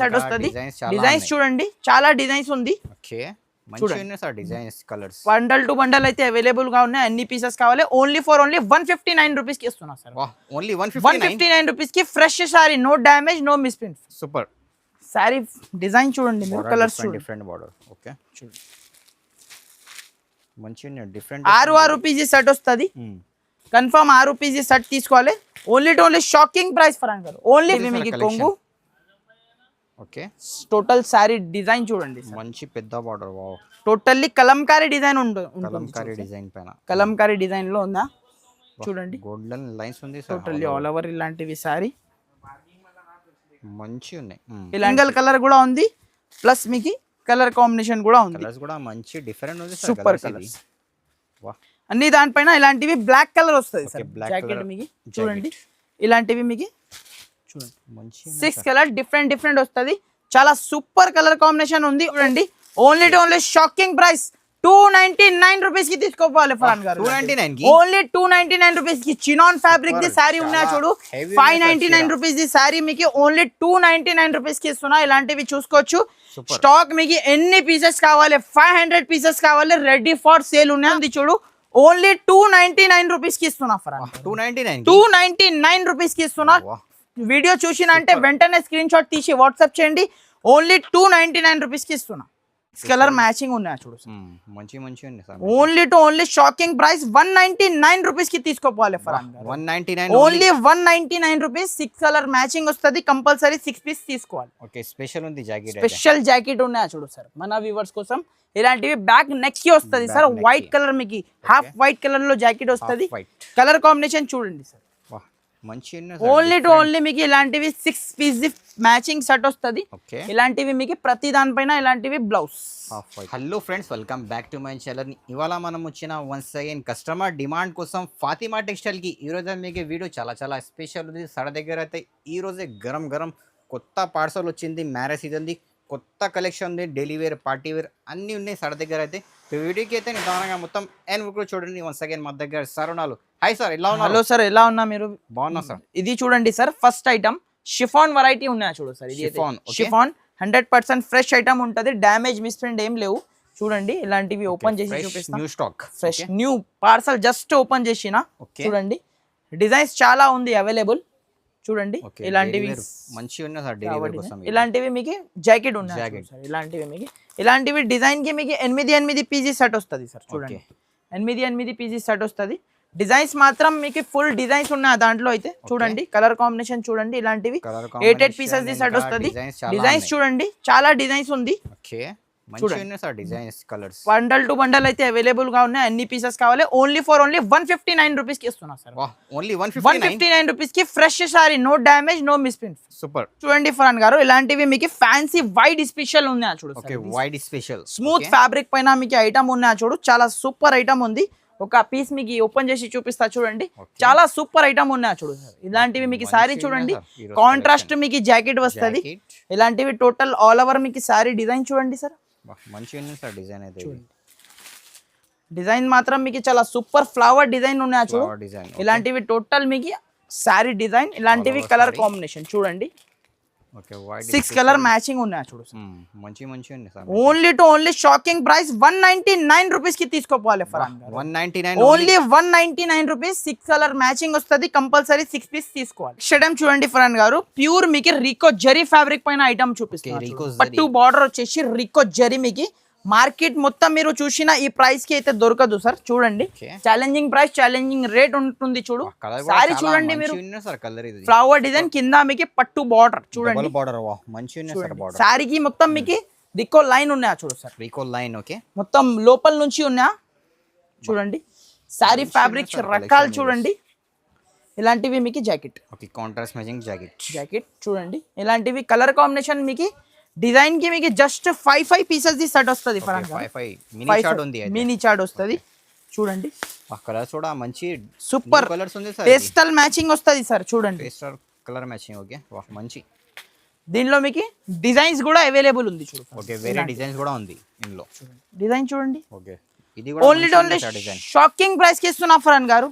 Set వస్తుంది. Designs చూడండి, చాలా డిజైన్స్ ఉంది. ఓకే, మంచిగా ఉన్నాయి sir designs, colours. Bundle to bundle అయితే అవైలబుల్ గా ఉన్నాయి. అన్ని పీసెస్ కావాలి. ఓన్లీ 159 రూపీస్ కి ఇస్తున్నా సార్. ఓన్లీ 159 రూపీస్ కి fresh sari, no damage, no misprint. Super sari design చూడండి, కలర్స్ చూడండి, డిఫరెంట్ బార్డర్. ఓకే చూడండి, మంచిగా డిఫరెంట్. 6 రూపీస్ సెట్ వస్తుంది. కన్ఫర్మ్ 6 రూపీస్ సెట్ తీసుకోవాలి. ఓన్లీ షాకింగ్ ప్రైస్ ఫరాన్ గారు. ఓన్లీ మీకు కొంగు. ఓకే, టోటల్ సారీ డిజైన్ చూడండి, మంచి పెద్ద border. Wow, totally Kalamkari design ఉంటుంది. కలంకారీ డిజైన్ పైన కలంకారీ డిజైన్ లో ఉందా చూడండి, గోల్డెన్ లైన్స్ ఉంది. టోటల్లీ ఆల్ ఓవర్ ఇలాంటివి సారీ మంచి ఉన్నాయి. సింగల్ కలర్ కూడా ఉంది, ప్లస్ మీకు కలర్ కాంబినేషన్ కూడా ఉంది. కలర్స్ కూడా మంచి డిఫరెంట్ ఉంది. Super colours. అన్ని దానిపైన ఇలాంటివి బ్లాక్ కలర్ వస్తుంది సార్. జాకెట్ మీకు చూడండి, ఇలాంటివి మీకు చూడండి, మంచి 6 కలర్ డిఫరెంట్ వస్తుంది. చాలా సూపర్ కలర్ కాంబినేషన్ ఉంది చూడండి. ఓన్లీ షాకింగ్ ప్రైస్ 299 రూపీస్ కి తీసుకోవాలి ఫరాన్ గారు. 299 కి ఓన్లీ 299 రూపీస్ కి చినాన్ ఫ్యాబ్రిక్ ది సారీ ఉన్నాయి చూడు. 599 రూపీస్ ది సారీ మీకు ఓన్లీ 299 రూపీస్ కి ఇస్తున్నా. ఇలాంటివి చూసుకోవచ్చు. స్టాక్ మీకు ఎన్ని పీసెస్ కావాలి? 500 పీసెస్ కావాలి, రెడీ ఫర్ సేల్ ఉన్నాయి చూడు. ఓన్లీ 299 రూపీస్ కి ఇస్తున్నా ఫరాన్. 299 రూపీస్ కి ఇస్తున్నా. వీడియో చూసిన అంటే వెంటనే స్క్రీన్ షాట్ తీసి వాట్సాప్ చేయండి. ఓన్లీ 299 రూపీస్ కి ఇస్తున్నా. కలర్ మ్యాచింగ్ ఉన్నాయి చూడు, మంచి ఉంది sir. Only shocking price 199 rupees కి తీసుకోవాలి Farhan. 199 only 199 rupees. 6 colour matching వస్తుంది. కంపల్సరీ 6 పీస్ తీసుకోవాలి. ఓకే, స్పెషల్ ఉంది జాకెట్. స్పెషల్ జాకెట్ ఉన్నాయి చూడు సార్, మన వ్యూవర్స్ కోసం. ఇలాంటివి బ్యాక్ నెక్ కి వస్తుంది సార్. వైట్ కలర్ మీకు హాఫ్ వైట్ కలర్ లో జాకెట్ వస్తుంది. కలర్ కాంబినేషన్ చూడండి సార్, మంచి. ఓన్లీ మీకు ఇలాంటివి 6 పీస్ మ్యాచింగ్ సెట్ వస్తుంది. ఇలాంటివి మీకు ప్రతి దానిపైన ఇలాంటివి blouse. Hello friends, welcome back to my channel. ఇవాళ మనం వచ్చిన వన్స్ అగైన్ కస్టమర్ డిమాండ్ కోసం ఫాతిమా టెక్స్టైల్ కి. ఈ రోజు మీకు వీడియో చాలా స్పెషల్ ఉంది. సడ దగ్గర అయితే ఈ రోజే గరం కొత్త పార్సల్ వచ్చింది. మ్యారేజ్ సీజన్ది కొత్త కలెక్షన్ ఉంది. డైలీ వేర్, పార్టీ వేర్ అన్నీ ఉన్నాయి సడ దగ్గర అయితే. వీడియోకి అయితే నిదానంగా మొత్తం ఎన్ కూడా చూడండి. వన్స్ అగైన్ మా దగ్గర సార్ ఉన్నారు. హాయ్ సార్, ఎలా ఉన్నారు? హలో సార్, ఎలా ఉన్నా మీరు? బాగున్నా సార్. ఇది చూడండి sir, first item chiffon variety ఉన్నాయి చూడు సార్. ఇది షిఫాన్ 100% ఫ్రెష్ ఐటమ్ ఉంటుంది. డ్యామేజ్ మిస్ప్రింట్ ఏం లేవు చూడండి. ఇలాంటివి ఓపెన్ చేసి చూపిస్తాను. New stock, fresh new parcel just open చేసిన చూడండి. డిజైన్స్ చాలా ఉంది అవైలబుల్ చూడండి. ఇలాంటివి మంచిగా ఉన్నాయి సార్. డైలీ వేర్ కోసం ఇలాంటివి మీకు జాకెట్ ఉన్నాయి. ఇలాంటివి డిజైన్ కి మీకు 8 పీసెస్ సెట్ వస్తుంది సార్. చూడండి 8 పీసెస్ సెట్ వస్తుంది. డిజైన్స్ మాత్రం మీకు ఫుల్ డిజైన్స్ ఉన్నాయి దాంట్లో అయితే చూడండి. కలర్ కాంబినేషన్ చూడండి. ఇలాంటివి 8 పీసెస్ ది సెట్ వస్తుంది. డిజైన్స్ చూడండి, చాలా డిజైన్స్ ఉంది. బండల్ టు బండల్ అయితే అవైలబుల్ గా ఉన్నాయి. అన్ని పీసెస్ కావాలి. ఓన్లీ 159 రూపీస్ కి ఇస్తున్నా సార్. ఓన్లీ 159 రూపీస్ కి fresh sari, no damage, no misprint. Super చూడండి ఫరాన్ గారు, ఇలాంటివి మీకు ఫ్యాన్సీ వైట్ స్పెషల్ ఉన్నాయి చూడు. వైట్ స్పెషల్ స్మూత్ ఫ్యాబ్రిక్ పైన మీకు ఐటమ్ ఉన్నాయి చూడు. చాలా సూపర్ ఐటమ్ ఉంది. ఒక పీస్ మీకు ఓపెన్ చేసి చూపిస్తా చూడండి. చాలా సూపర్ ఐటమ్ ఉన్నాయి చూడు సార్. ఇలాంటివి మీకు సారీ చూడండి. కాంట్రాస్ట్ మీకు జాకెట్ వస్తుంది. ఇలాంటివి టోటల్ ఆల్ ఓవర్ మీకు సారీ డిజైన్ చూడండి సార్. డిజైన్ మాత్రం మీకు చాలా సూపర్ ఫ్లవర్ డిజైన్ ఉన్నాయి చూడు. ఇలాంటివి టోటల్ మీకు సారీ డిజైన్. ఇలాంటివి కలర్ కాంబినేషన్ చూడండి. 6 కలర్ మ్యాచింగ్ ఉన్నాయి చూడు. ఓన్లీ షాకింగ్ ప్రైస్ 199 రూపీస్ కి తీసుకోవాలి Farhan. Only 199 rupees. 6 colour matching వస్తుంది. కంపల్సరీ 6 పీస్ తీసుకోవాలి. షెడమ్ చూడండి ఫరాన్ గారు, ప్యూర్ మీకు రికో జరీ ఫ్యాబ్రిక్ పైన ఐటమ్ చూపిస్తుంది. పట్టు బార్డర్ వచ్చేసి రికో జరీ. మీకు మార్కెట్ మొత్తం మీరు చూసిన ఈ ప్రైస్ కి అయితే దొరకదు సార్. చూడండి, ఛాలెంజింగ్ ప్రైస్, ఛాలెంజింగ్ రేట్ ఉంటుంది చూడు. సారీ చూడండి మీరు, ఫ్లవర్ డిజైన్ కింద మీకు పట్టు బార్డర్ చూడండి. సారీకి మొత్తం మీకు రికో లైన్ ఉన్నాయా చూడు సార్. రికో లైన్ ఓకే, మొత్తం లోపల నుంచి ఉన్నాయా చూడండి. సారీ ఫ్యాబ్రిక్ రకాలు చూడండి. ఇలాంటివి మీకు జాకెట్, కాంట్రాస్ట్ మ్యాచింగ్ జాకెట్ చూడండి. ఇలాంటివి కలర్ కాంబినేషన్ మీకు డిజైన్ కి మీకు జస్ట్ 5 పీసెస్ ది సెట్ వస్తుంది. మినీ చార్ట్ వస్తుంది చూడండి. మంచి సూపర్ పేస్టల్ మ్యాచింగ్ వస్తుంది సార్. చూడండి కలర్ మ్యాచింగ్ ఓకే, మంచి. దీనిలో మీకు డిజైన్స్ కూడా అవైలబుల్ ఉంది చూడు. ఓకే, వేరే డిజైన్స్ కూడా ఉంది ఇందులో. డిజైన్ చూడండి. ఓకే, ఇది కూడా ఓన్లీ షాకింగ్ ప్రైస్ కి ఇస్తున్నా ఫరాన్ గారు.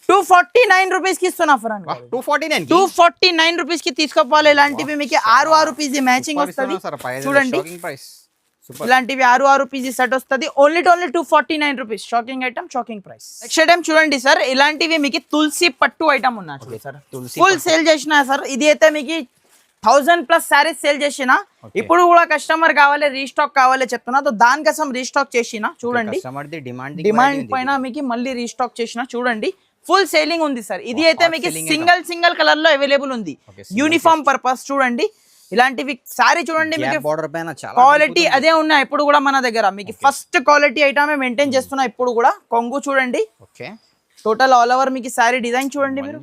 249 రూపీస్ కి ఇస్తున్నా ఫరాన్ 249 249 రూపీస్ కి తీసుకోవాలి. ఇలాంటివి మీకు 6 పీజీ మ్యాచింగ్ వస్తుంది చూడండి. ఇలాంటివి 6 పీజీ సెట్ వస్తుంది. Only 249 rupees. Shocking item, shocking price. Next item చూడండి సార్, ఇలాంటివి మీకు తులసి పట్టు ఐటమ్ ఉన్నా సార్, ఫుల్ సేల్ చేసిన సార్. ఇది అయితే మీకు 1000+ సారీస్ సేల్ చేసిన. ఇప్పుడు కూడా కస్టమర్ కావాలి, రీస్టాక్ కావాలి చెప్తున్నా, దానికోసం రీస్టాక్ చేసిన. చూడండి డిమాండ్ పైన మీకు మళ్ళీ రీస్టాక్ చేసిన. చూడండి ఫుల్ సేలింగ్ ఉంది సార్. ఇది అయితే మీకు సింగిల్ కలర్ లో అవైలబుల్ ఉంది, యూనిఫామ్ పర్పస్. చూడండి ఇలాంటివి సారీ చూడండి, మీకు క్వాలిటీ అదే ఉన్నాయి ఇప్పుడు కూడా మన దగ్గర. మీకు ఫస్ట్ క్వాలిటీ ఐటమే మెయింటైన్ చేస్తున్నా ఇప్పుడు కూడా. కొంగు చూడండి, టోటల్ ఆల్ ఓవర్ మీకు సారీ డిజైన్ చూడండి మీరు.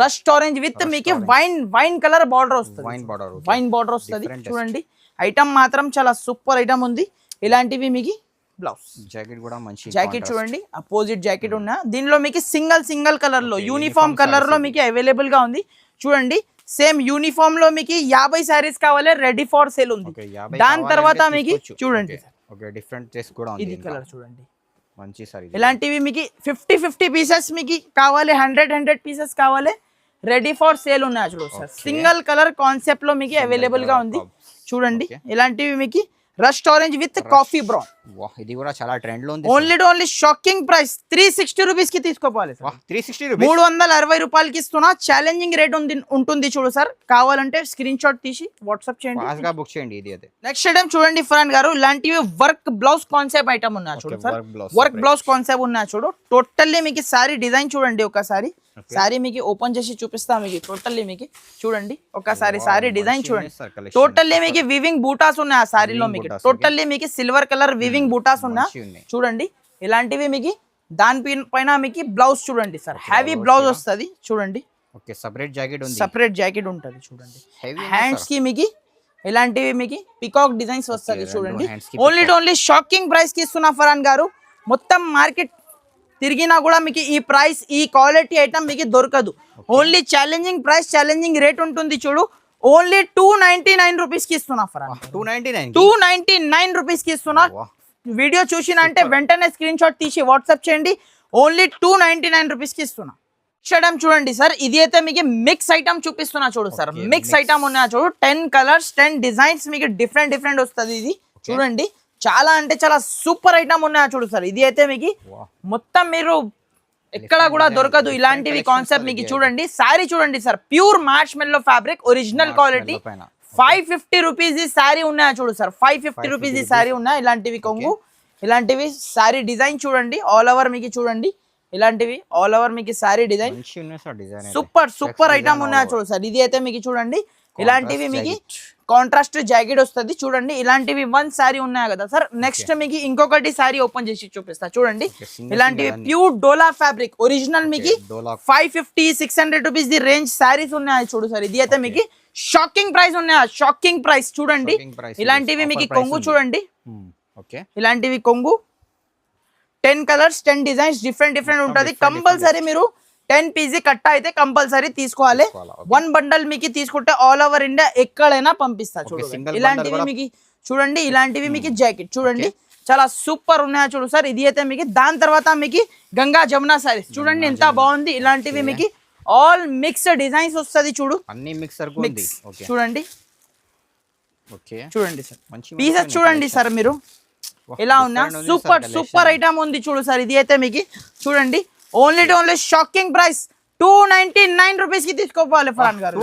రస్ట్ ఆరెంజ్ విత్ మీకు వైన్ కలర్ బార్డర్ వస్తుంది, వైన్ బార్డర్ వస్తుంది. చూడండి ఐటమ్ మాత్రం చాలా సూపర్ ఐటమ్ ఉంది. ఇలాంటివి మీకు బ్లౌజ్ జాకెట్ కూడా మంచి జాకెట్ చూడండి, అపోజిట్ జాకెట్ ఉన్నా. దీనిలో మీకు సింగిల్ కలర్ లో యూనిఫామ్ కలర్ లో మీకు అవైలబుల్ గా ఉంది. చూడండి సేమ్ యూనిఫామ్ లో మీకు 50 సారీస్ కావాలి, రెడీ ఫర్ సేల్ ఉంది. దాని తర్వాత మీకు చూడండి డిఫరెంట్ టేస్ట్ కూడా ఉంది. ఇది కలర్ చూడండి మంచి సారీ. ఇలాంటివి మీకు 50 పీసెస్ మీకు కావాలి, 100 పీసెస్ కావాలి, రెడీ ఫర్ సేల్ ఉన్నాయి. చూడు సార్, సింగిల్ కలర్ కాన్సెప్ట్ లో మీకు అవైలబుల్ గా ఉంది. చూడండి ఇలాంటివి మీకు rust orange with coffee brown. ఇది కూడా చాలా ట్రెండ్ లో ఉంది. ఓన్లీ షాకింగ్ ప్రైస్ 360 రూపీస్ కి తీసుకోవాలి. 360 రూపాయలకి ఇస్తున్నా. ఛాలెంజింగ్ రేట్ ఉంటుంది చూడు సార్. కావాలంటే స్క్రీన్ షాట్ తీసి వాట్సాప్ చేయండి, బుక్ చేయండి. ఇది అదే నెక్స్ట్ ఐటమ్ చూడండి ఫరాన్ గారు, ఇలాంటివి వర్క్ బ్లౌజ్ కాన్సెప్ట్ ఐటమ్ ఉన్నా చూడు సార్. వర్క్ బ్లౌజ్ కాన్సెప్ట్ ఉన్నా చూడు. టోటల్లీ మీకు సారీ డిజైన్ చూడండి ఒకసారి. సారీ మీకు ఓపెన్ చేసి చూపిస్తా. మీకు టోటల్లీ మీకు చూడండి ఒకసారి సారీ డిజైన్ చూడండి. టోటల్లీ మీకు వివింగ్ బూటాస్ ఉన్నాయి ఆ సారీలో. మీకు టోటల్లీ మీకు సిల్వర్ కలర్ వివింగ్ బూటాస్ ఉన్నాయి చూడండి. ఇలాంటివి మీకు దాని పైన మీకు బ్లౌజ్ చూడండి సార్, హెవీ బ్లౌజ్ వస్తుంది చూడండి. సపరేట్ జాకెట్ ఉంటుంది చూడండి. హ్యాండ్స్ కి మీకు ఇలాంటివి మీకు పికాక్ డిజైన్స్ వస్తుంది చూడండి. ఓన్లీ షాకింగ్ ప్రైస్ కి ఇస్తున్నా ఫరాన్ గారు. మొత్తం మార్కెట్ తిరిగినా కూడా మీకు ఈ ప్రైస్, ఈ క్వాలిటీ ఐటమ్ మీకు దొరకదు. Only challenging price, challenging rate ఉంటుంది చూడు. ఓన్లీ 299 రూపీస్ కి ఇస్తున్నా ఫరాన్. 299 రూపీస్ కి ఇస్తున్నా. వీడియో చూసిన అంటే వెంటనే స్క్రీన్ షాట్ తీసి వాట్సాప్ చేయండి. ఓన్లీ 299 రూపీస్ కి ఇస్తున్నా. ఐటమ్ చూడండి సార్, ఇది అయితే మీకు మిక్స్ ఐటమ్ చూపిస్తున్నా చూడు సార్. మిక్స్ ఐటమ్ ఉన్నా చూడు. 10 కలర్స్ 10 డిజైన్స్ మీకు డిఫరెంట్ వస్తుంది. ఇది చూడండి చాలా అంటే చాలా సూపర్ ఐటమ్ ఉన్నాయా చూడు సార్. ఇది అయితే మీకు మొత్తం మీరు ఎక్కడ కూడా దొరకదు ఇలాంటివి కాన్సెప్ట్. మీకు చూడండి సారీ చూడండి సార్, ప్యూర్ మార్ష్ మెల్లో ఫ్యాబ్రిక్, ఒరిజినల్ క్వాలిటీ. 550 రూపీస్ ఈ సారీ ఉన్నాయా చూడు సార్. 550 రూపీస్ ఈ సారీ ఉన్నాయి. ఇలాంటివి కొంగు, ఇలాంటివి సారీ డిజైన్ చూడండి. ఆల్ ఓవర్ మీకు చూడండి. ఇలాంటివి ఆల్ ఓవర్ మీకు సారీ డిజైన్ సూపర్ ఐటమ్ ఉన్నాయా చూడు సార్. ఇది అయితే మీకు చూడండి. ఇలాంటివి మీకు కాంట్రాస్ట్ జాకెట్ వస్తుంది చూడండి. ఇలాంటివి 1 సారీ ఉన్నాయి కదా సార్. నెక్స్ట్ మీకు ఇంకొకటి సారీ ఓపెన్ చేసి చూపిస్తా చూడండి. ఇలాంటివి ప్యూర్ డోలా ఫ్యాబ్రిక్ ఒరిజినల్ మీకు 550-600 రూపీస్ ది రేంజ్ సారీస్ ఉన్నాయి చూడు సార్. ఇది అయితే మీకు షాకింగ్ ప్రైస్ ఉన్నాయి, షాకింగ్ ప్రైస్ చూడండి. ఇలాంటివి మీకు కొంగు చూడండి. ఇలాంటివి కొంగు 10 కలర్స్ 10 డిజైన్స్ డిఫరెంట్ ఉంటుంది. కంపల్సరీ మీరు 10 పీజీ కట్ట అయితే కంపల్సరీ తీసుకోవాలి. 1 బండల్ మీకు తీసుకుంటే ఆల్ ఓవర్ ఇండియా ఎక్కడైనా పంపిస్తా చూడండి. ఇలాంటివి మీకు చూడండి. ఇలాంటివి మీకు జాకెట్ చూడండి చాలా సూపర్ ఉన్నాయా చూడు సార్. ఇది అయితే మీకు దాని తర్వాత మీకు గంగా జమున సారీస్ చూడండి ఎంత బాగుంది. ఇలాంటివి మీకు ఆల్ మిక్స్ డిజైన్స్ వస్తుంది చూడు. అన్ని మిక్సర్ చూడండి. చూడండి సార్ పీసెస్ చూడండి సార్ మీరు ఎలా ఉన్నా. సూపర్ ఐటమ్ ఉంది చూడు సార్. ఇది అయితే మీకు చూడండి. ఓన్లీ షాకింగ్ ప్రైస్ 299 రూపీస్ కి తీసుకోవాలి ఫరాన్ గారు.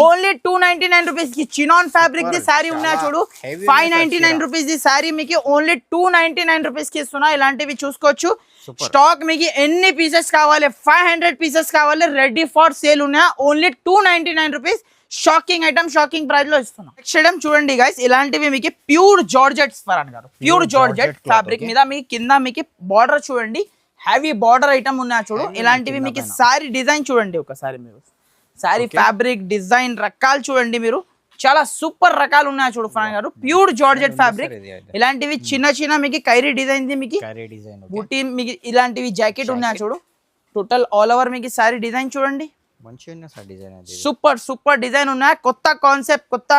ఓన్లీ 299 రూపీస్ కి చినాన్ ఫ్యాబ్రిక్ ది సారీ ఉన్నాయా చూడు. 599 రూపీస్ ది సారీ మీకు ఓన్లీ 299 రూపీస్ కి ఇస్తున్నా. ఇలాంటివి చూసుకోవచ్చు. స్టాక్ మీకు ఎన్ని పీసెస్ కావాలి, 500 పీసెస్ కావాలి, రెడీ ఫర్ సేల్ ఉన్నాయా. Only 299 rupees. Shocking item, shocking price లో ఇస్తున్నా. నెక్స్ట్ ఐటమ్ చూడండి గైస్, ఇలాంటివి మీకు ప్యూర్ జార్జెట్స్ ఫరాన్ గారు. ప్యూర్ జార్జెట్ ఫ్యాబ్రిక్ మీద మీకు కింద మీకు బార్డర్ చూడండి. హ్యావీ బార్డర్ ఐటమ్ ఉన్నాయా చూడు. ఇలాంటివి మీకు సారీ డిజైన్ చూడండి ఒకసారి మీరు. సారీ ఫ్యాబ్రిక్ డిజైన్ రకాలు చూడండి మీరు. చాలా సూపర్ రకాలు ఉన్నాయా చూడు ఫరాన్ గారు. Pure georgette fabric. ఇలాంటివి చిన్న మీకు కైరీ డిజైన్ మీకు బూటీ మీకు ఇలాంటివి జాకెట్ ఉన్నాయా చూడు. టోటల్ ఆల్ ఓవర్ మీకు సారీ డిజైన్ చూడండి. మంచిగా ఉన్నాయి సార్ డిజైన్ అది. సూపర్ సూపర్ డిజైన్ ఉన్నాయి, కొత్త కాన్సెప్ట్, కొత్త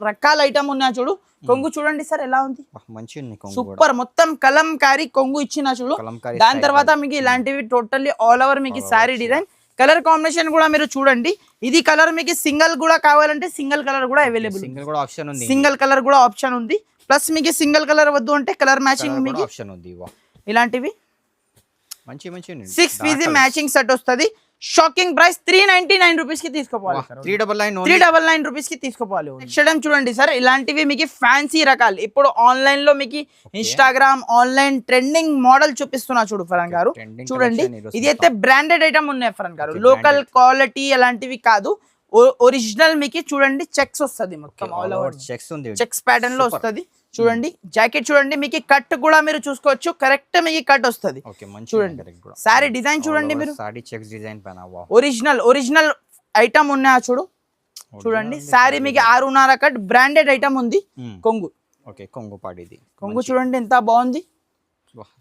రకాల ఐటమ్ ఉన్నాయి చూడు. కొంగు చూడండి సార్ ఎలా ఉంది, మంచిగా ఉంది కొంగు. సూపర్ మొత్తం కలంకారీ కొంగు ఇచ్చిన చూడు. కలంకారీ దాని తర్వాత మీకు ఇలాంటివి టోటల్లీ ఆల్ ఓవర్ మీకు సారీ డిజైన్. కలర్ కాంబినేషన్ కూడా మీరు చూడండి, ఇది కలర్ మీకు సింగిల్ కూడా కావాలంటే సింగిల్ కలర్ కూడా అవైలబుల్, సింగిల్ కూడా ఆప్షన్ ఉంది, సింగిల్ కలర్ కూడా ఆప్షన్ ఉంది. ప్లస్ మీకు సింగిల్ కలర్ వద్దు అంటే కలర్ మ్యాచింగ్ మీకు ఆప్షన్ ఉంది. ఇలాంటివి మంచి 6 పీస్ మ్యాచింగ్ సెట్ వస్తుంది. షాకింగ్ ప్రైస్ 399 రూపీస్ కి తీసుకోవాలి, 399 రూపీస్ కి తీసుకోవాలి. నెక్స్ట్ ఐటమ్ చూడండి సార్, ఇలాంటివి మీకు ఫ్యాన్సీ రకాలు. ఇప్పుడు ఆన్లైన్ లో మీకు ఇన్స్టాగ్రామ్ ఆన్లైన్ ట్రెండింగ్ మోడల్ చూపిస్తున్నా చూడు ఫరాన్ గారు. చూడండి ఇది అయితే బ్రాండెడ్ ఐటమ్ ఉన్నాయి ఫరాన్ గారు, లోకల్ క్వాలిటీ అలాంటివి కాదు, ఒరిజినల్ మీకు చూడండి చెక్స్ వస్తుంది, మొత్తం ఆల్ ఓవర్ చెక్స్ ప్యాటర్న్ లో వస్తుంది. చూడండి జాకెట్ చూడండి, మీకు కట్ కూడా మీరు చూసుకోవచ్చు, కరెక్ట్ మీకు కట్ వస్తుంది. చూడండి సారీ డిజైన్ చూడండి మీరు, ఒరిజినల్ ఐటమ్ ఉన్నాయా చూడు. చూడండి సారీ మీకు 6.5 కట్ బ్రాండెడ్ ఐటమ్ ఉంది. కొంగు కొంగు చూడండి ఎంత బాగుంది,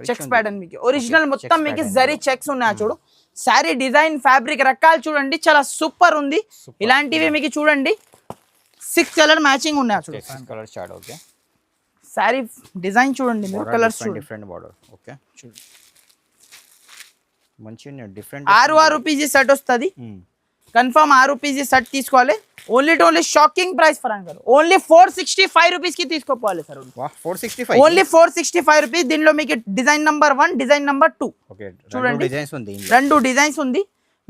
చెక్స్ ప్యాటర్న్ మీకు ఒరిజినల్ మొత్తం మీకు జరీ చెక్స్ ఉన్నాయా చూడు. సారీ డిజైన్ ఫ్యాబ్రిక్ రకాలు చూడండి చాలా సూపర్ ఉంది. ఇలాంటివి మీకు చూడండి 6 కలర్ మ్యాచింగ్ ఉన్నాయా చూడు. సారీ డిజైన్ చూడండి మీరు, కలర్స్ డిఫరెంట్ బార్డర్. ఓకే చూడండి మంచిగా డిఫరెంట్. 6 రూపీస్ సెట్ వస్తుంది, కన్ఫర్మ్ 6 రూపీస్ సెట్ తీసుకోవాలి. ఓన్లీ షాకింగ్ ప్రైస్ ఫరాన్ గారు, ఓన్లీ 465 రూపీస్ కి తీసుకోవాలి సార్. 465 only 465 rupees. దీనిలో మీకు డిజైన్ నంబర్ 1 డిజైన్ నంబర్ 2 చూడండి, 2 డిజైన్స్ ఉంది.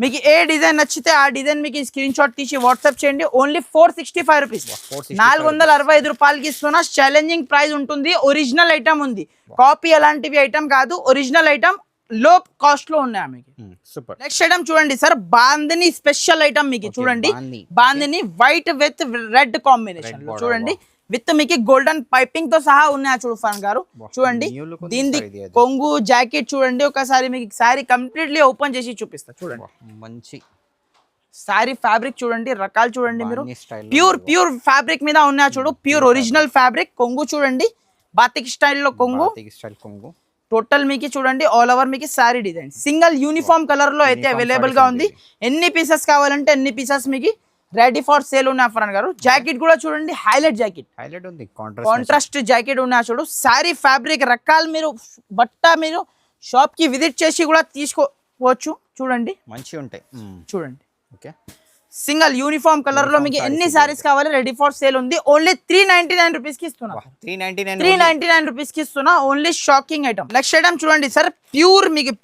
మీకు ఏ డిజైన్ నచ్చితే ఆ డిజైన్ మీకు స్క్రీన్ షాట్ తీసి వాట్సాప్ చేయండి. ఓన్లీ 465 రూపీస్, 465 రూపాయలకి ఇస్తున్నా. ఛాలెంజింగ్ ప్రైస్ ఉంటుంది, ఒరిజినల్ ఐటమ్ ఉంది, కాపీ అలాంటివి ఐటమ్ కాదు, ఒరిజినల్ ఐటమ్ లో కాస్ట్ లో ఉన్నాయి మీకు. సూపర్. నెక్స్ట్ ఐటమ్ చూడండి సార్, బాందిని స్పెషల్ ఐటమ్ మీకు చూడండి, bandhani white with red combination లో చూడండి, విత్ మీకు గోల్డెన్ పైపింగ్ తో సహా ఉన్నాయి చూడు ఫాన్ గారు. చూడండి దీని కొంగు జాకెట్ చూడండి, ఒకసారి మీకు సారీ కంప్లీట్లీ ఓపెన్ చేసి చూపిస్తా. చూడండి మంచి సారీ ఫ్యాబ్రిక్ చూడండి, రకాలు చూడండి మీరు, ప్యూర్ ఫ్యాబ్రిక్ మీద ఉన్నాయి చూడు, ప్యూర్ ఒరిజినల్ ఫ్యాబ్రిక్. కొంగు చూడండి బాతిక్ స్టైల్లో కొంగు, టోటల్ మీకు చూడండి ఆల్ ఓవర్ మీకు sari design single uniform colour లో అయితే అవైలబుల్ గా ఉంది. ఎన్ని పీసెస్ కావాలంటే ఎన్ని పీసెస్ మీకు రెడీ ఫర్ సేల్ ఉన్నాయి ఫరాన్ గారు. జాకెట్ కూడా చూడండి హైలైట్ జాకెట్ ఉంది, కాంట్రాస్ట్ జాకెట్ ఉన్నాయి చూడు. సారీ ఫ్యాబ్రిక్ రకాలు మీరు బట్ట మీరు షాప్ కి విజిట్ చేసి కూడా తీసుకోవచ్చు. చూడండి మంచిగా ఉంటాయి చూడండి. ఓకే సింగిల్ యూనిఫామ్ కలర్ లో మీకు ఎన్ని సారీస్ కావాలి రెడీ ఫర్ సేల్ ఉంది. ఓన్లీ 399 రూపీస్ కి ఇస్తున్నా, 399 రూపీస్ కి ఇస్తున్నా. Only shocking item. Next item చూడండి సార్,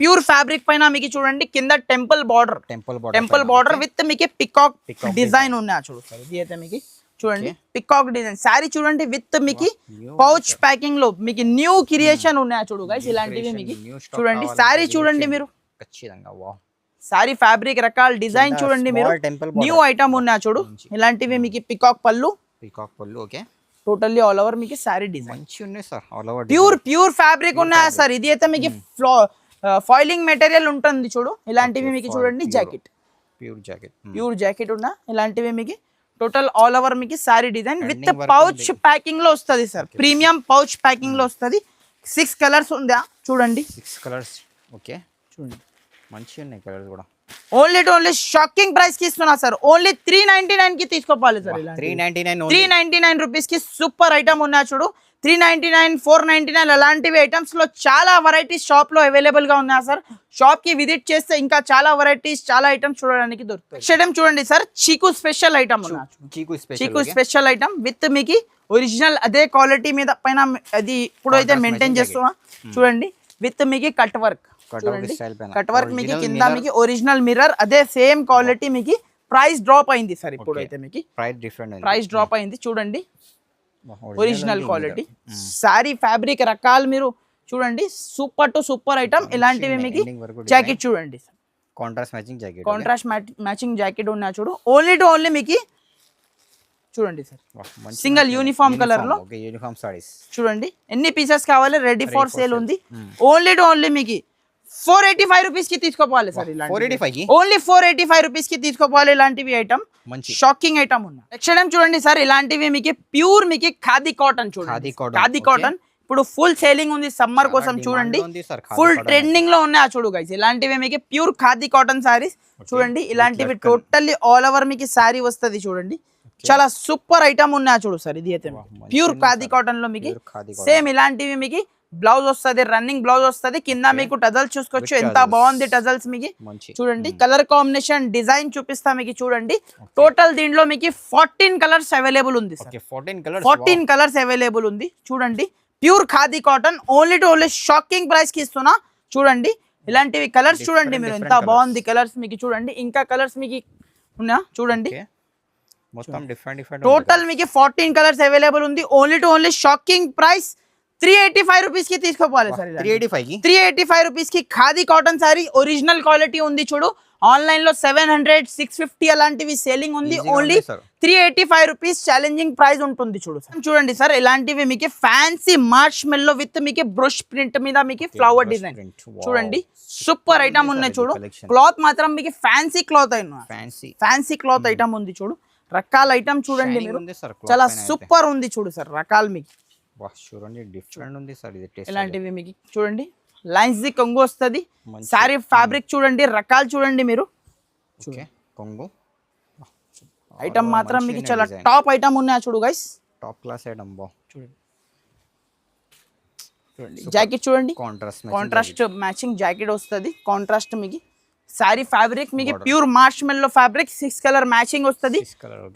ప్యూర్ ఫ్యాబ్రిక్ పైన మీకు చూడండి కింద టెంపుల్ బార్డర్ విత్ మీకు పికాక్ డిజైన్ ఉన్నాయి చూడు సార్. ఇది అయితే మీకు చూడండి పికాక్ డిజైన్ సారీ చూడండి, విత్ మీకు పౌచ్ ప్యాకింగ్ లో మీకు న్యూ క్రియేషన్ ఉన్నాయి చూడు గైస్. ఇలాంటివి మీకు చూడండి సారీ చూడండి మీరు, ఖచ్చితంగా సారీ ఫ్యాబ్రిక్ రకాల డిజైన్ చూడండి మీరు, న్యూ ఐటమ్ ఉన్నా చూడు. ఇలాంటివి మీకు పికాక్ పళ్ళు. ఓకే టోటల్లీ ఆల్ ఓవర్ మీకు సారీ డిజైన్ మంచి ఉన్నాయి sir, all over pure fabric ఉన్నాయా సార్. ఇది అయితే మీకు ఫాయిలింగ్ మెటీరియల్ ఉంటుంది చూడు. ఇలాంటివి మీకు చూడండి జాకెట్, ప్యూర్ జాకెట్ ఉన్నా. ఇలాంటివి మీకు టోటల్ ఆల్ ఓవర్ మీకు sari design with pouch packing లో వస్తుంది సార్, ప్రీమియం పౌచ్ ప్యాకింగ్ లో వస్తుంది. 6 కలర్స్ ఉందా చూడండి, 6 కలర్స్. ఓకే చూడండి మంచిగా ఉన్నాయి కలర్స్ కూడా. ఓన్లీ షాకింగ్ ప్రైస్ కి ఇస్తున్నా సార్. ఓన్లీ 399 కి తీసుకోవాలి సార్. 399 రూపీస్ కి సూపర్ ఐటమ్ ఉన్నా చూడు. 399 499 అలాంటివి ఐటమ్స్ లో చాలా వెరైటీస్ షాప్ లో అవైలబుల్ గా ఉన్నాయి సార్. షాప్ కి విజిట్ చేస్తే ఇంకా చాలా వెరైటీస్ చాలా ఐటమ్స్ చూడడానికి దొరుకుతాయి. ఐటమ్ చూడండి సార్, చీకు స్పెషల్ ఐటమ్ ఉన్నా, చీకు స్పెషల్ ఐటమ్ విత్ మీకు ఒరిజినల్ అదే క్వాలిటీ మీద పైన అది ఇప్పుడు అయితే మెయింటైన్ చేస్తున్నా. చూడండి విత్ మీకు కట్ వర్క్ చూడండి, కట్ వర్క్ మీకు కింద మీకు ఒరిజినల్ మిర్రర్ అదే సేమ్ క్వాలిటీ. మీకు ప్రైస్ డ్రాప్ అయింది సార్, ఇప్పుడు అయితే మీకు ప్రైస్ డ్రాప్ అయింది. చూడండి ఒరిజినల్ క్వాలిటీ సారీ ఫ్యాబ్రిక్ రకాలు మీరు చూడండి, సూపర్ టు సూపర్ ఐటమ్. ఇలాంటివి మీకు జాకెట్ చూడండి, కాంట్రాస్ట్ మ్యాచింగ్ జాకెట్ ఉన్నా చూడు. ఓన్లీ మీకు చూడండి సార్ సింగిల్ యూనిఫామ్ కలర్ లో చూడండి. ఎన్ని పీసెస్ కావాలి రెడీ ఫర్ సేల్ ఉంది. ఓన్లీ మీకు 485 రూపీస్ కి తీసుకోవాలి సార్. ఓన్లీ 485 రూపీస్ కి తీసుకోవాలి ఇలాంటివి ఐటమ్. షాకింగ్ ఐటమ్ ఉన్నా. నెక్స్ట్ ఐటమ్ చూడండి సార్, ఇలాంటివి మీకు ప్యూర్ మీకు ఖాదీ కాటన్ చూడండి, ఖాదీ కాటన్ ఇప్పుడు ఫుల్ సేలింగ్ ఉంది సమ్మర్ కోసం చూడండి, ఫుల్ ట్రెండింగ్ లో ఉన్నాయి చూడు గైస్. ఇలాంటివి మీకు ప్యూర్ ఖాదీ కాటన్ సారీస్ చూడండి, ఇలాంటివి టోటల్లీ ఆల్ ఓవర్ మీకు సారీ వస్తుంది చూడండి. చాలా సూపర్ ఐటమ్ ఉన్నాయి చూడు సార్. ఇది అయితే ప్యూర్ ఖాదీ కాటన్ లో మీకు సేమ్ ఇలాంటివి మీకు బ్లౌజ్ వస్తుంది, రన్నింగ్ బ్లౌజ్ వస్తుంది. కింద మీకు టజల్స్ చూసుకోవచ్చు, ఎంత బాగుంది టజల్స్ మీకు చూడండి. కలర్ కాంబినేషన్ డిజైన్ చూపిస్తా మీకు చూడండి. టోటల్ దీంట్లో మీకు 14 కలర్స్ అవైలబుల్ ఉంది సార్. 14 కలర్స్ అవైలబుల్ ఉంది చూడండి. Pure khadi cotton, only to only shocking price కి ఇస్తున్నా చూడండి. ఇలాంటివి కలర్స్ చూడండి మీరు, ఎంత బాగుంది కలర్స్ మీకు చూడండి. ఇంకా కలర్స్ మీకు ఉన్నా చూడండి. మొత్తం డిఫరెంట్ టోటల్ మీకు 14 కలర్స్ అవైలబుల్ ఉంది. Only to only shocking price 385 rupees కి తీసుకోవాలి సార్. 385 రూపీస్ కి khadi cotton sorry, original quality ఉంది చూడు. ఆన్లైన్ లో 700, 650 అలాంటివి సేలింగ్ ఉంది. ఓన్లీ 385 రూపీస్ ఛాలెంజింగ్ ప్రైస్ ఉంటుంది చూడు. చూడండి సార్, ఇలాంటివి మీకు ఫ్యాన్సీ మార్ష్ మెల్లో విత్ మీకు బ్రష్ ప్రింట్ మీద మీకు ఫ్లవర్ డిజైన్ చూడండి. సూపర్ ఐటమ్ ఉన్నాయి చూడు. క్లాత్ మాత్రం మీకు ఫ్యాన్సీ క్లాత్ అయినా, ఫ్యాన్సీ క్లాత్ ఐటమ్ ఉంది చూడు. రకాల ఐటమ్ చూడండి మీరు, చాలా సూపర్ ఉంది చూడు సార్. రకాలు మీకు చూడండి డిఫరెంట్ ఉంది సార్. ఇది ఇలాంటివి మీకు చూడండి, లైన్స్ ది కొంగు వస్తుంది. సారీ ఫ్యాబ్రిక్ చూడండి, రకాలు చూడండి మీరు. కొంగు ఐటమ్ మాత్రం మీకు చాలా టాప్ ఐటమ్ ఉన్నాయి చూడు గైస్, టాప్ క్లాస్ ఐటమ్. చూడండి జాకెట్ చూడండి, కాంట్రాస్ట్ మ్యాచింగ్ జాకెట్ వస్తుంది. కాంట్రాస్ట్ మీకు సారీ ఫ్యాబ్రిక్ మీకు ప్యూర్ మార్ష్ మెల్లో ఫ్యాబ్రిక్ 6 కలర్ మ్యాచింగ్ వస్తుంది.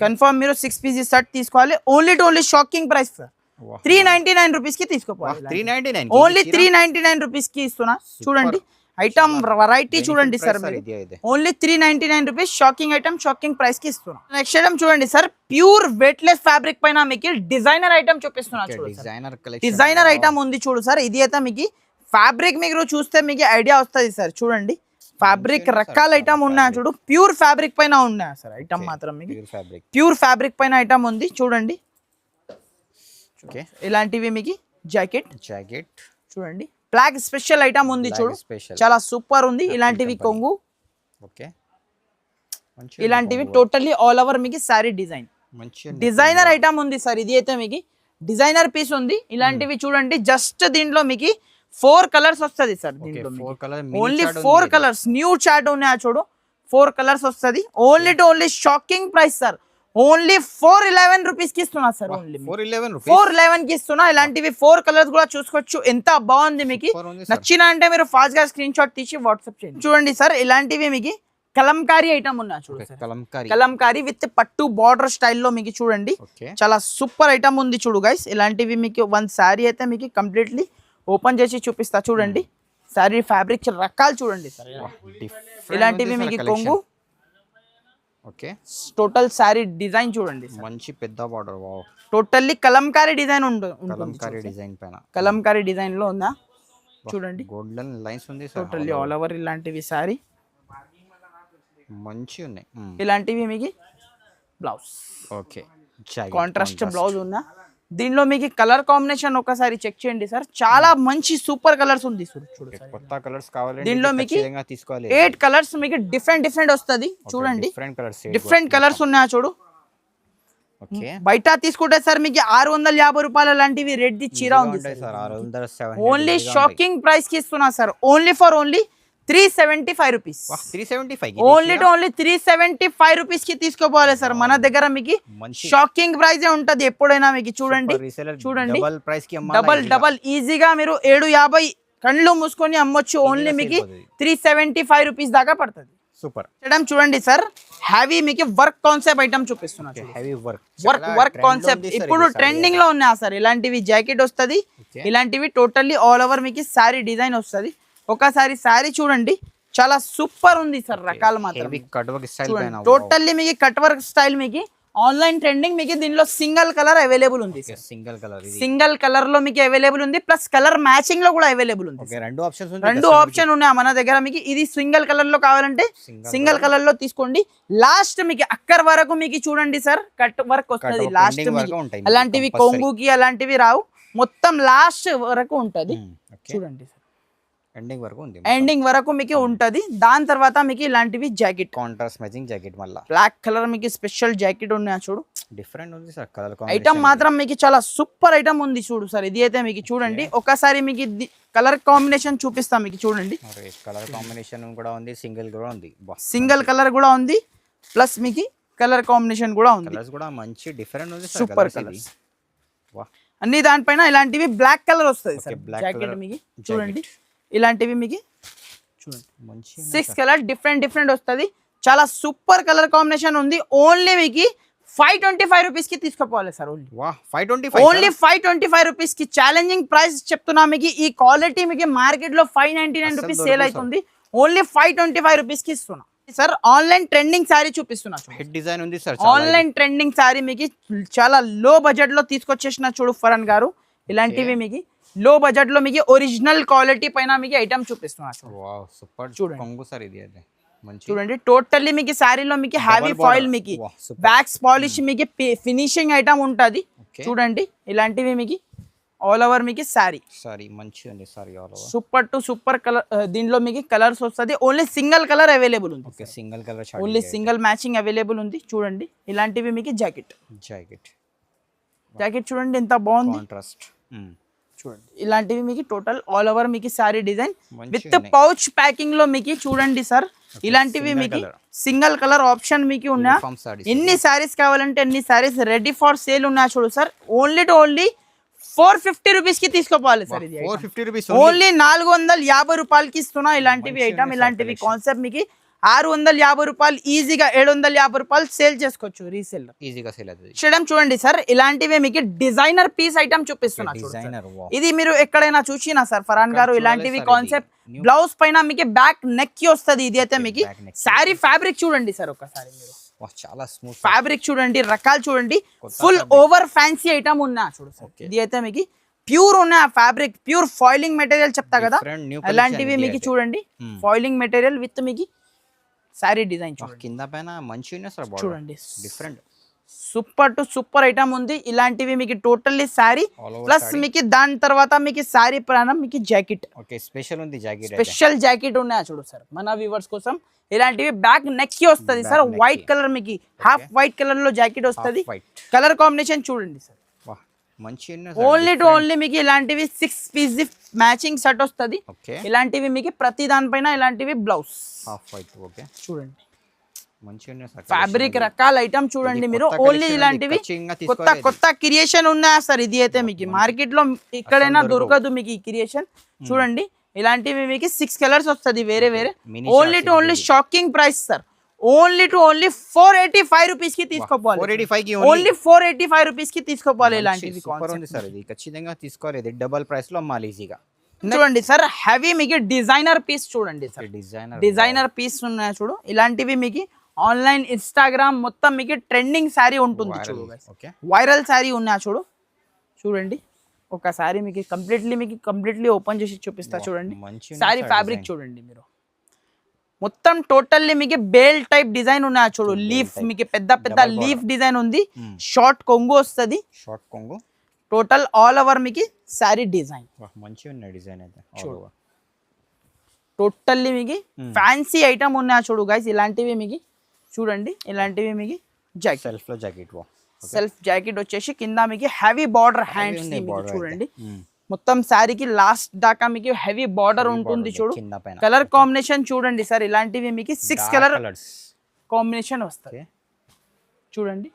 కన్ఫర్మ్ మీరు 6 పీసెస్ సెట్ తీసుకోవాలి. Only to only shocking price sir. 399 rupees కి తీసుకోవాలి. ఓన్లీ 399 రూపీస్ కి ఇస్తున్నా చూడండి. ఐటమ్ వెరైటీ చూడండి sir, only 399 rupees shocking item, shocking price కి ఇస్తున్నా. నెక్స్ట్ ఐటమ్ చూడండి సార్, ప్యూర్ వెయిట్లెస్ ఫ్యాబ్రిక్ పైన మీకు డిజైనర్ ఐటమ్ చూపిస్తున్నా చూడు. డిజైనర్ ఐటమ్ ఉంది చూడు సార్. ఇది అయితే మీకు ఫ్యాబ్రిక్ మీకు చూస్తే మీకు ఐడియా వస్తుంది సార్. చూడండి ఫ్యాబ్రిక్ రకాల ఐటమ్ ఉన్నాయి చూడు. ప్యూర్ ఫ్యాబ్రిక్ పైన ఉన్నాయి సార్ ఐటమ్ మాత్రం మీకు. ప్యూర్ ఫ్యాబ్రిక్ పైన ఐటమ్ ఉంది చూడండి. ఇలాంటివి మీకు జాకెట్ చూడండి, బ్లాక్ స్పెషల్ ఐటమ్ ఉంది చూడు, చాలా సూపర్ ఉంది. ఇలాంటివి కొంగు, ఇలాంటివి టోటల్లీ ఆల్ ఓవర్ మీకు సారీ డిజైన్, డిజైనర్ ఐటమ్ ఉంది సార్. ఇది అయితే మీకు డిజైనర్ పీస్ ఉంది. ఇలాంటివి చూడండి, జస్ట్ దీంట్లో మీకు 4 కలర్స్ వస్తుంది సార్. దీంట్లో ఓన్లీ 4 కలర్స్, న్యూ చార్ట్ ఉన్నాయి చూడు. 4 కలర్స్ వస్తుంది. Only to only shocking price sir. Only 411 rupees కి ఇస్తున్నా సార్. ఓన్లీ 411 కి ఇస్తున్నా. ఇలాంటివి 4 కలర్స్ కూడా చూసుకోవచ్చు. ఎంత బాగుంది మీకు. నచ్చిన అంటే మీరు ఫాస్ట్ గా స్క్రీన్ షాట్ తీసి వాట్సాప్ చేయండి. చూడండి సార్, ఇలాంటివి మీకు కలంకారీ ఐటమ్ ఉన్నా చూడండి. కలంకారీ విత్ పట్టు బార్డర్ స్టైల్లో మీకు చూడండి, చాలా సూపర్ ఐటమ్ ఉంది చూడు గైస్. ఇలాంటివి మీకు 1 సారీ అయితే మీకు కంప్లీట్లీ ఓపెన్ చేసి చూపిస్తా చూడండి. సారీ ఫ్యాబ్రిక్ రకాలు చూడండి సార్. ఇలాంటివి మీకు కొంగు, టోటల్ సారీ డిజైన్ చూడండి, మంచి పెద్ద border. Totally Kalamkari design Kalamkari design లో ఉందా చూడండి. గోల్డెన్ లైన్స్ ఉంది టోటల్లీ ఆల్ ఓవర్. ఇలాంటివి సారీ మంచి ఉన్నాయి. ఇలాంటివి మీకు బ్లౌజ్, కాంట్రాస్ట్ బ్లౌజ్ ఉందా. దీనిలో మీకు కలర్ కాంబినేషన్ ఒకసారి చెక్ చేయండి సార్. చాలా మంచి సూపర్ కలర్స్ ఉంది చూడండి. కొత్త కలర్స్ కావాలి, దీనిలో మీకు 8 కలర్స్ మీకు డిఫరెంట్ వస్తుంది చూడండి. డిఫరెంట్ కలర్స్ ఉన్నాయా చూడు. బయట తీసుకుంటే సార్ మీకు 650 రూపాయలు లాంటివి రెడ్ చీర ఉంది. ఓన్లీ షాకింగ్ ప్రైస్ కి ఇస్తున్నా sir. Only for only 375 rupees. Only to only 375 rupees కి తీసుకోపోవాలి సార్. మన దగ్గర మీకు షాకింగ్ ప్రైస్ ఉంటది ఎప్పుడైనా మీకు. చూడండి డబల్ ఈజీగా మీరు 750 కళ్ళు మూసుకొని అమ్మొచ్చు. ఓన్లీ మీకు 375 రూపీస్ దాకా పడుతుంది. సూపర్ మేడం చూడండి సార్, హ్యావీ మీకు వర్క్ కాన్సెప్ట్ ఐటమ్ చూపిస్తున్నా. వర్క్ కాన్సెప్ట్ ఇప్పుడు ట్రెండింగ్ లో ఉన్నాయి సార్. ఇలాంటివి జాకెట్ వస్తుంది. ఇలాంటివి టోటల్లీ ఆల్ ఓవర్ మీకు సారీ డిజైన్ వస్తుంది. ఒకసారి సారీ చూడండి, చాలా సూపర్ ఉంది సార్. రకాలు మాత్రం టోటల్లీ మీకు కట్ వర్క్ స్టైల్ మీకు ఆన్లైన్ ట్రెండింగ్. మీకు దీనిలో సింగిల్ కలర్ అవైలబుల్ ఉంది. సింగిల్ కలర్ లో మీకు అవైలబుల్ ఉంది, ప్లస్ కలర్ మ్యాచింగ్ లో కూడా అవైలబుల్ ఉంది. రెండు ఆప్షన్ ఉన్నాయి మన దగ్గర. మీకు ఇది సింగిల్ కలర్ లో కావాలంటే సింగిల్ కలర్ లో తీసుకోండి. లాస్ట్ మీకు అక్కర్ వరకు మీకు చూడండి సార్ కట్ వర్క్ వస్తుంది లాస్ట్. అలాంటివి కొంగుకి అలాంటివి రావు, మొత్తం లాస్ట్ వరకు ఉంటది చూడండి సార్. ఎండింగ్ వరకు మీకు ఉంటది. దాని తర్వాత మీకు ఇలాంటివి జాకెట్ కాంట్రాస్ట్ మ్యాచింగ్ జాకెట్ మళ్ళీ బ్లాక్ కలర్ మీకు స్పెషల్ జాకెట్ ఉన్నాయా చూడు. డిఫరెంట్ ఉంది సార్ కలర్ ఐటమ్ మాత్రం మీకు చాలా సూపర్ ఐటమ్ ఉంది చూడు సార్. ఇది అయితే మీకు చూడండి ఒకసారి మీకు కలర్ కాంబినేషన్ చూపిస్తాం మీకు చూడండి. కలర్ కాంబినేషన్ కూడా ఉంది, సింగిల్ కూడా ఉంది, సింగిల్ కలర్ కూడా ఉంది, ప్లస్ మీకు కలర్ కాంబినేషన్ కూడా ఉంది. కలర్స్ కూడా మంచి డిఫరెంట్ ఉంది, సూపర్ కలర్స్. అన్ని దానిపైన ఇలాంటివి బ్లాక్ కలర్ వస్తుంది సార్. జాకెట్ మీకు చూడండి ఇలాంటివి మీకు చూడండి మంచి 6 కలర్ డిఫరెంట్ వస్తుంది. చాలా సూపర్ కలర్ కాంబినేషన్ ఉంది. ఓన్లీ మీకు 525 రూపీస్ కి తీసుకోపోవాలి సార్. ఓన్లీ 525 రూపీస్ కి ఛాలెంజింగ్ ప్రైస్ చెప్తున్నా మీకు. ఈ క్వాలిటీ మీకు మార్కెట్ లో 599 రూపీస్ సేల్ అవుతుంది. ఓన్లీ 525 రూపీస్ కి ఇస్తున్నా సార్. ఆన్లైన్ ట్రెండింగ్ సారీ చూపిస్తున్నా. హెడ్ డిజైన్ ఉంది సార్. ఆన్లైన్ ట్రెండింగ్ సారీ మీకు చాలా లో బడ్జెట్ లో తీసుకొచ్చేసిన చూడు ఫరన్ గారు. ఇలాంటివి మీకు లో బడ్జెట్ లో మీకు ఒరిజినల్ క్వాలిటీ పైన మీకు ఐటమ్ చూపిస్తున్నా. చూడండి టోటల్లీ మీకు సారీలో మీకు హ్యావీ ఫాయిల్ మీకు బ్యాక్స్ పాలిష్ మీకు ఫినిషింగ్ ఐటమ్ ఉంటది. చూడండి ఇలాంటివి మీకు ఆల్ ఓవర్ మీకు సారీ మంచిగా ఉంది sorry all over. Super to super colour. దీనిలో మీకు కలర్స్ వస్తుంది. ఓన్లీ సింగిల్ కలర్ అవైలబుల్ ఉంది. Single colour only single matching available ఉంది. చూడండి ఇలాంటివి మీకు జాకెట్ చూడండి ఎంత బాగుంది కాంట్రాస్ట్. చూడండి ఇలాంటివి మీకు టోటల్ ఆల్ ఓవర్ మీకు sari design with pouch packing లో మీకు చూడండి సార్. ఇలాంటివి మీకు సింగిల్ కలర్ ఆప్షన్ మీకు ఉన్నా. ఎన్ని సారీస్ కావాలంటే ఎన్ని సారీస్ రెడీ ఫర్ సేల్ ఉన్నా చూడు sir. Only to only 450 rupees కి తీసుకోవాలి సార్. ఇది 450 రూపీస్ ఓన్లీ 450 రూపాయలకి ఇస్తున్నా. ఇలాంటివి ఐటమ్ ఇలాంటివి కాన్సెప్ట్ మీకు 650 రూపాయలు ఈజీగా 750 రూపాయలు సేల్ చేసుకోవచ్చు. రీసేల్ ఈజీగా సేల్ అవుతుంది. చూడండి సార్ ఇలాంటివి మీకు డిజైనర్ పీస్ ఐటమ్ చూపిస్తున్నా. ఇది మీరు ఎక్కడైనా చూసినా సార్ ఫరాన్ గారు ఇలాంటివి కాన్సెప్ట్ బ్లౌజ్ పైన మీకు బ్యాక్ నెక్ కి వస్తుంది. ఇది అయితే మీకు సారీ ఫ్యాబ్రిక్ చూడండి సార్ ఒకసారి మీరు. చాలా స్మూత్ ఫ్యాబ్రిక్ చూడండి, రకాలు చూడండి, ఫుల్ ఓవర్ ఫ్యాన్సీ ఐటమ్ ఉన్నా చూడు సార్. ఇది అయితే మీకు ప్యూర్ ఉన్న ఫ్యాబ్రిక్, ప్యూర్ ఫాయిలింగ్ మెటీరియల్ చెప్తా కదా అలాంటివి మీకు చూడండి. ఫాయిలింగ్ మెటీరియల్ విత్ మీకు సారీ డిజైన్ కింద పైన మంచిగా చూడండి. Different super to super item ఉంది. ఇలాంటివి మీకు టోటల్లీ సారీ ప్లస్ మీకు దాని తర్వాత మీకు సారీ ప్రాణం మీకు జాకెట్ స్పెషల్ ఉంది. స్పెషల్ జాకెట్ ఉన్నాయా చూడు సార్ మన వ్యూవర్స్ కోసం. ఇలాంటివి బ్యాక్ నెక్ కి వస్తుంది సార్. వైట్ కలర్ మీకు హాఫ్ వైట్ కలర్ లో జాకెట్ వస్తుంది. కలర్ కాంబినేషన్ చూడండి సార్. ఓన్లీ టు ఓన్లీ మీకు ఇలాంటివి 6 పీస్ మ్యాచింగ్ సెట్ వస్తుంది. ఇలాంటివి మీకు ప్రతి దానిపైన ఇలాంటివి బ్లౌజ్ చూడండి. ఫ్యాబ్రిక్ రకాల ఐటమ్ చూడండి మీరు. ఓన్లీ ఇలాంటివి కొత్త క్రియేషన్ ఉన్నాయా సార్. ఇది అయితే మీకు మార్కెట్ లో ఎక్కడైనా దొరకదు మీకు ఈ క్రియేషన్. చూడండి ఇలాంటివి మీకు 6 కలర్స్ వస్తుంది వేరే వేరే. Only to only shocking price sir. Only to only 485 rupees కి తీసుకోవాలి. ఓన్లీ 485 రూపీస్ కి తీసుకోవాలి. ఇలాంటివి ఖచ్చితంగా తీసుకోవాలి. డబుల్ ప్రైస్ లో అమ్మాలి ఈజీగా. చూడండి సార్ హెవీ మీకు డిజైనర్ పీస్ చూడండి సార్. డిజైనర్ పీస్ ఉన్నాయి చూడు. ఇలాంటివి మీకు ఆన్లైన్ ఇన్స్టాగ్రామ్ మొత్తం మీకు ట్రెండింగ్ శారీ ఉంటుంది చూడు. వైరల్ శారీ ఉన్నా చూడు. చూడండి ఒకసారి మీకు కంప్లీట్లీ ఓపెన్ చేసి చూపిస్తా చూడండి. శారీ ఫ్యాబ్రిక్ చూడండి మీరు. మొత్తం టోటల్లీ మీకు బేల్ టైప్ డిజైన్ ఉన్నా చూడు. లీఫ్ మీకు పెద్ద లీఫ్ డిజైన్ ఉంది. షార్ట్ కొంగు వస్తుంది. టోటల్ ఆల్ ఓవర్ మీకు శారీ డిజైన్ టోటల్లీ మీకు ఫ్యాన్సీ ఐటమ్ ఉన్నా చూడు గైస్. ఇలాంటివి మీకు చూడండి. ఇలాంటివి మీకు సెల్ఫ్ జాకెట్ వచ్చేసి కింద మీకు హెవీ బార్డర్ హ్యాండ్స్ చూడండి. మొత్తం శారీకి లాస్ట్ దాకా మీకు హెవీ బార్డర్ ఉంటుంది చూడు. కలర్ కాంబినేషన్ చూడండి సార్. ఇలాంటివి మీకు 6 కలర్ కాంబినేషన్ వస్తుంది చూడండి.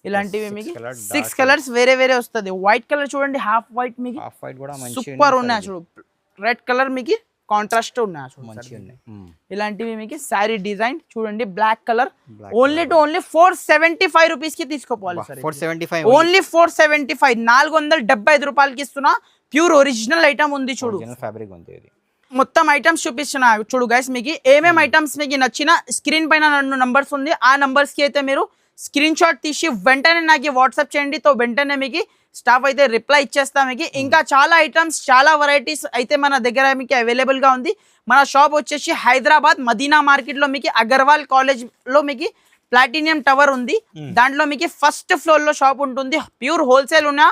ఇలాంటివి మీకు 6 కలర్స్ వేరే వేరే వస్తుంది. వైట్ కలర్ చూడండి హాఫ్ వైట్ మీకు సూపర్ ఉన్నాయి చూడు. రెడ్ కలర్ మీకు కాంట్రాస్ట్ ఉన్నాయి చూడండి. ఇలాంటివి మీకు సారీ డిజైన్ చూడండి. Black colour only to only 475 rupees కి తీసుకోవాలి సార్. ఓన్లీ 475 475 రూపాయలకి ఇస్తున్నా. ప్యూర్ ఒరిజినల్ ఐటమ్ ఉంది చూడు. మొత్తం ఐటమ్స్ చూపిస్తున్నా చూడు గైస్. మీకు ఏమేమి ఐటమ్స్ మీకు నచ్చిన స్క్రీన్ పైన 2 నంబర్స్ ఉంది. ఆ నంబర్స్ కి అయితే మీరు స్క్రీన్ షాట్ తీసి వెంటనే నాకు వాట్సాప్ చేయండి. తో వెంటనే మీకు స్టాఫ్ అయితే రిప్లై ఇచ్చేస్తా. మీకు ఇంకా చాలా ఐటమ్స్ చాలా వెరైటీస్ అయితే మన దగ్గర మీకు అవైలబుల్ గా ఉంది. మన షాప్ వచ్చేసి హైదరాబాద్ మదీనా మార్కెట్ లో మీకు అగర్వాల్ కాలేజ్ లో మీకు ప్లాటినియం టవర్ ఉంది. దాంట్లో మీకు ఫస్ట్ ఫ్లోర్ లో షాప్ ఉంటుంది. ప్యూర్ హోల్సేల్ ఉన్న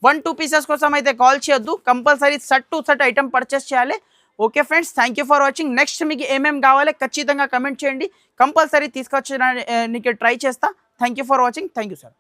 1-2 పీసెస్ కోసం అయితే కాల్ చేయొద్దు. Compulsory set to set item purchase చేయాలి. Okay friends, thank you for watching. Next మీకు ఏమేమి కావాలి ఖచ్చితంగా కమెంట్ చేయండి, కంపల్సరీ తీసుకొచ్చడానికి ట్రై చేస్తా. Thank you for watching. Thank you sir.